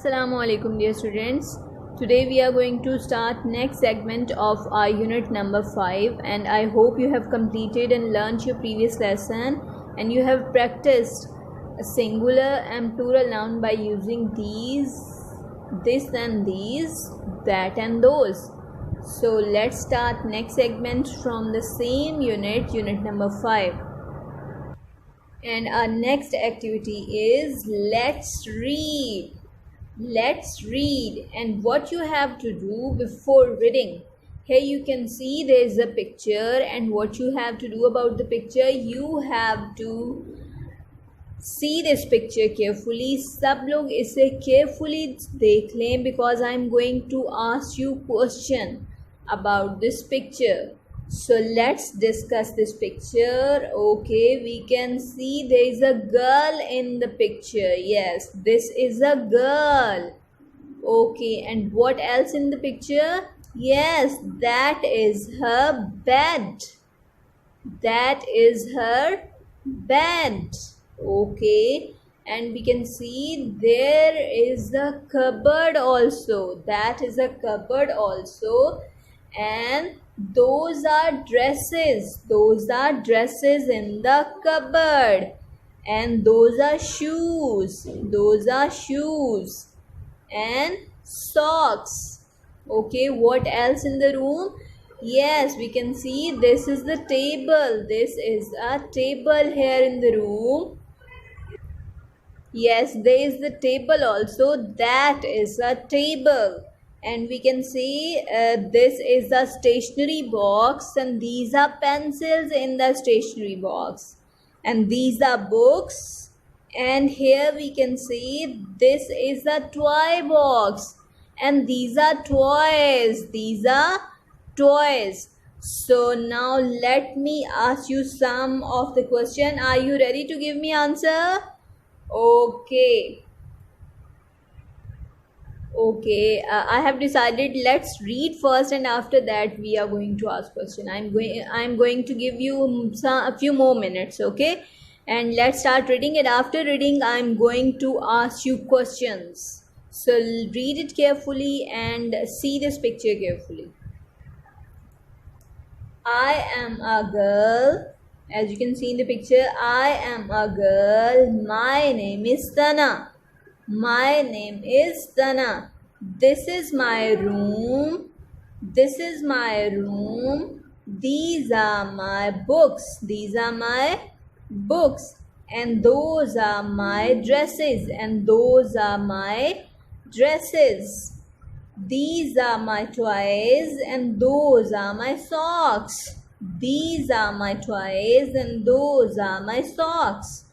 Assalamu alaikum dear students. Today we are going to start next segment of our unit number 5, and I hope you have completed and learnt your previous lesson and you have practiced a singular and plural noun by using these, this and these, that and those. So let's start next segment from the same unit number 5. And our next activity is let's read. Let's read. And what you have to do before reading, here you can see there is a picture, and what you have to do about the picture, you have to see this picture carefully. सब लोग इसे carefully देख लें because I am going to ask you question about this picture. So let's discuss this picture. Okay, we can see there is a girl in the picture. Yes, this is a girl. Okay, and what else in the picture? Yes, that is her bed. That is her bed. Okay, and we can see there is a cupboard also. That is a cupboard also. And those are dresses. Those are dresses in the cupboard. And those are shoes. Those are shoes. And socks. Okay, what else in the room? Yes, we can see this is the table. This is a table here in the room. Yes, there is the table also. That is a table. And we can see this is a stationery box, and these are pencils in the stationery box, and these are books. And here we can see this is a toy box, and these are toys. These are toys. So now let me ask you some of the question. Are you ready to give me answer? Okay. Okay, I have decided let's read first, and after that we are going to ask question. I'm going to give you a few more minutes, okay? And let's start reading it. After reading, I'm going to ask you questions. So read it carefully and see this picture carefully. I am a girl. As you can see in the picture, I am a girl. My name is Tana. My name is Tana. This is my room. This is my room. These are my books. These are my books. And those are my dresses. And those are my dresses. These are my toys. And those are my socks. These are my toys. And those are my socks.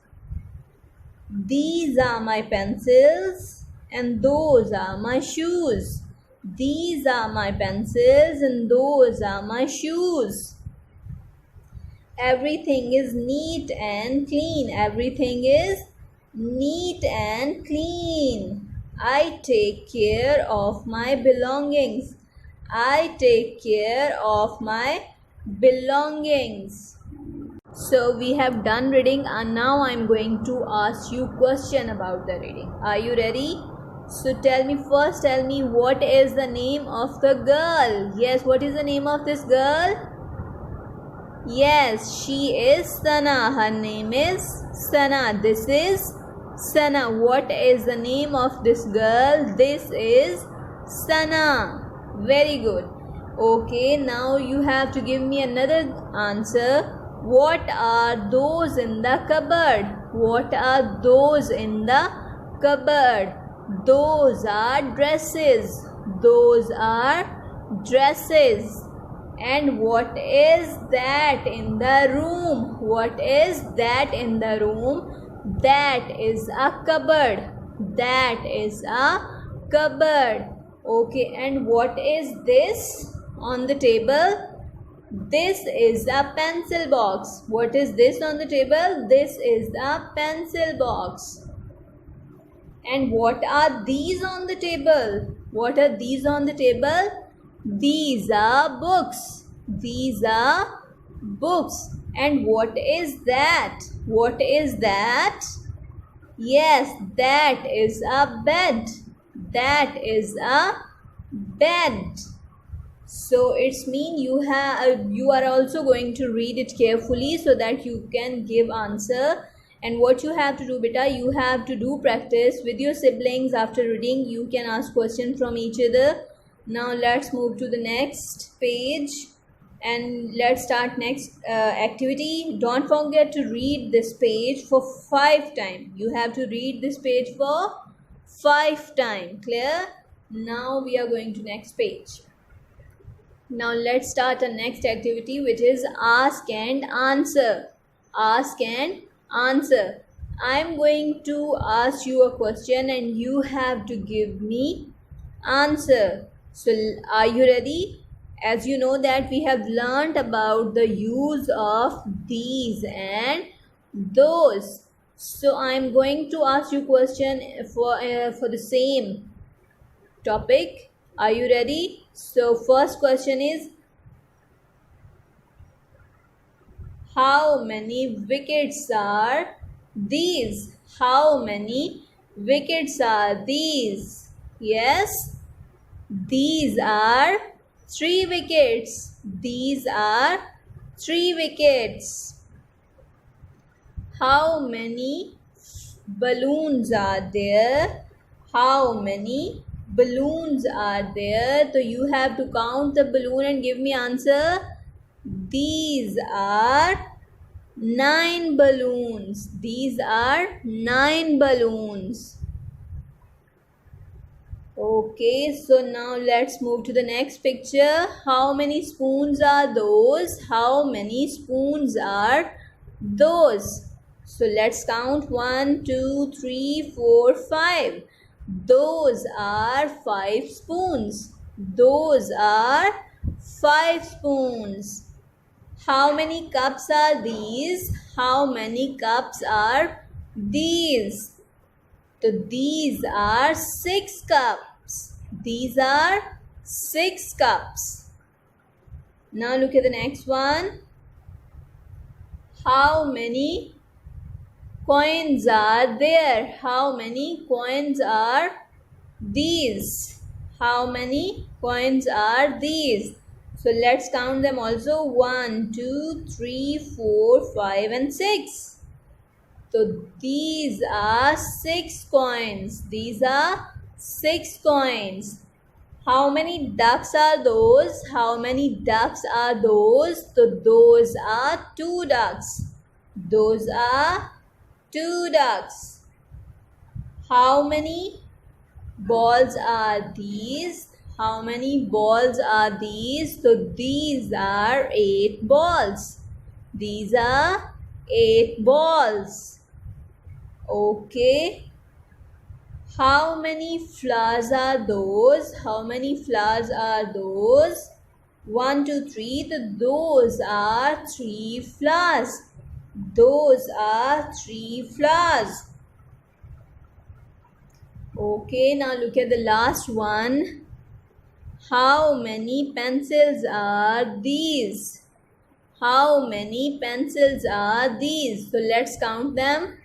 These are my pencils, and those are my shoes. These are my pencils, and those are my shoes. Everything is neat and clean. Everything is neat and clean. I take care of my belongings. I take care of my belongings. So we have done reading, and now I'm going to ask you question about the reading. Are you ready? So tell me what is the name of the girl? Yes, what is the name of this girl? Yes, she is Sana. Her name is Sana. This is Sana. What is the name of this girl? This is Sana. Very good. Okay, now you have to give me another answer. What are those in the cupboard? What are those in the cupboard? Those are dresses. Those are dresses. And what is that in the room? What is that in the room? That is a cupboard. That is a cupboard. Okay, and what is this on the table? This is a pencil box. What is this on the table? This is a pencil box. And what are these on the table? What are these on the table? These are books. These are books. And what is that? What is that? Yes, that is a bed. That is a bed. So it's mean you are also going to read it carefully so that you can give answer. And what you have to do, beta, you have to do practice with your siblings. After reading, you can ask questions from each other. Now let's move to the next page and let's start next activity. Don't forget to read this page for 5 times. You have to read this page for 5 times. Clear? Now we are going to next page. Now let's start our next activity, which is ask and answer. Ask and answer. I'm going to ask you a question and you have to give me answer. So are you ready? As you know that we have learned about the use of these and those. So I'm going to ask you question for the same topic. Are you ready? So first question is, how many wickets are these? How many wickets are these? Yes, these are 3 wickets. These are 3 wickets. How many balloons are there? How many balloons are there? So you have to count the balloon and give me answer. These are 9 balloons. These are 9 balloons. Okay, so now let's move to the next picture. How many spoons are those? How many spoons are those? So let's count 1, 2, 3, 4, 5. Those are 5 spoons. Those are 5 spoons. How many cups are these? How many cups are these? So these are 6 cups. These are 6 cups. Now look at the next one. How many coins are there? How many coins are these? How many coins are these? So let's count them also. 1, 2, 3, 4, 5 and 6. So these are 6 coins. These are 6 coins. How many ducks are those? How many ducks are those? So those are 2 ducks. Those are 2 ducks. How many balls are these? How many balls are these? So these are 8 balls. These are 8 balls. Okay. How many flowers are those? How many flowers are those? 1, 2, 3. Those are 3 flowers. Those are 3 flowers. Okay, now look at the last one. How many pencils are these? How many pencils are these? So let's count them.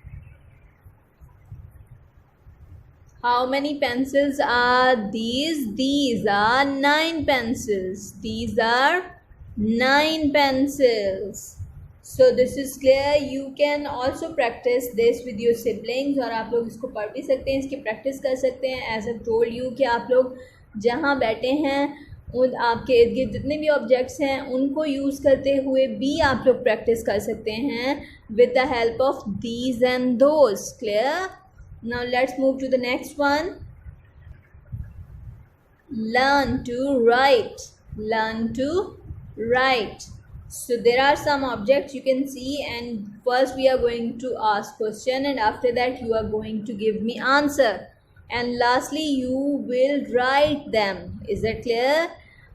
How many pencils are these? These are 9 pencils. These are 9 pencils. So this is clear. You can also practice this with your siblings और आप लोग इसको पढ़ भी सकते हैं, इसकी practice कर सकते हैं. As I've told you कि आप लोग जहाँ बैठे हैं उन आपके इर्द गिर्द जितने भी ऑब्जेक्ट्स हैं उनको यूज़ करते हुए भी आप लोग प्रैक्टिस कर सकते हैं with the help of these and those. Clear? Now let's move to the next one. Learn to write. Learn to write. So there are some objects you can see, and first we are going to ask question and after that you are going to give me answer, and lastly you will write them. Is that clear?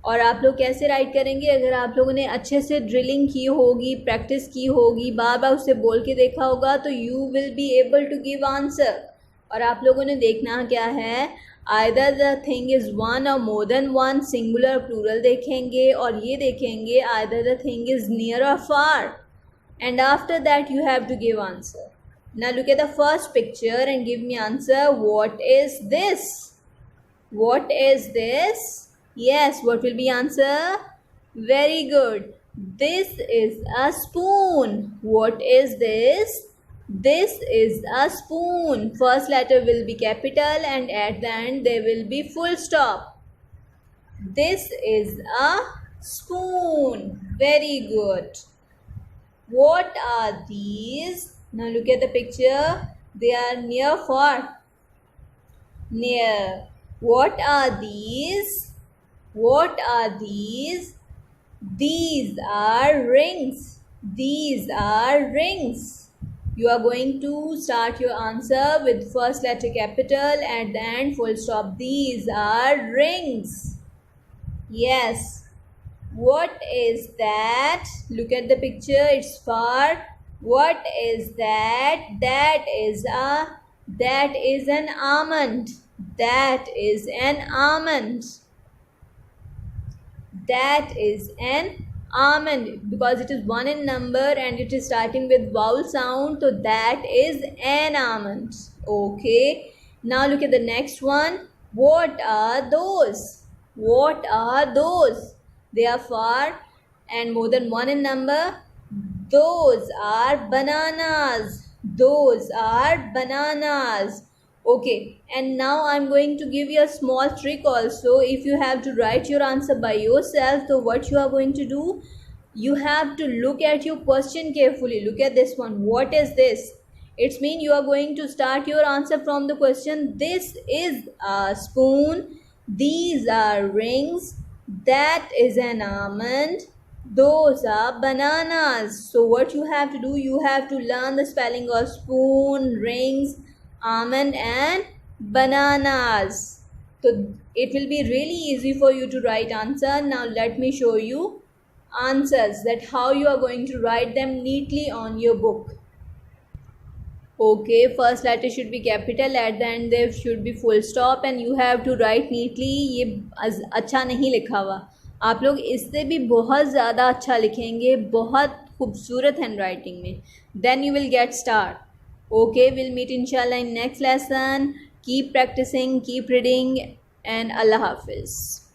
और आप लोग कैसे right करेंगे? अगर आप लोगों ने अच्छे से ड्रिलिंग की होगी, प्रैक्टिस की होगी, बार बार उसे बोल के देखा होगा, तो you will be able to give answer. और आप लोगों ने देखना क्या है, either the thing is one or more than one, singular plural देखेंगे, और ये देखेंगे either the thing is near or far, and after that you have to give answer. Now look at the first picture and give me answer. What is this? What is this? Yes, what will be answer? Very good. This is a spoon. What is this? This is a spoon. First letter will be capital and at the end there will be full stop. This is a spoon. Very good. What are these? Now look at the picture. They are near for near. What are these? What are these? These are rings. These are rings. You are going to start your answer with first letter capital and then full stop. These are rings. Yes. What is that? Look at the picture. It's far. What is that? That is an almond. That is an almond. That is an almond because it is one in number and it is starting with vowel sound, so that is an almond. Okay, now look at the next one. What are those? What are those? They are far and more than one in number. Those are bananas. Those are bananas. Okay, and now I'm going to give you a small trick also. If you have to write your answer by yourself, so what you are going to do, you have to look at your question carefully. Look at this one. What is this? It means you are going to start your answer from the question. This is a spoon. These are rings. That is an almond. Those are bananas. So what you have to do, you have to learn the spelling of spoon, rings, almond and bananas. So it will be really easy for you to write answer. Now let me show you answers, that how you are going to write them neatly on your book. Okay, first letter should be capital, at the end there should be full stop and you have to write neatly. ये अच्छा नहीं लिखा हुआ, आप लोग इससे भी बहुत ज़्यादा अच्छा लिखेंगे, बहुत खूबसूरत हैंड राइटिंग में. Then you will get start. Okay, we'll meet inshallah in next lesson. Keep practicing, keep reading, and Allah Hafiz.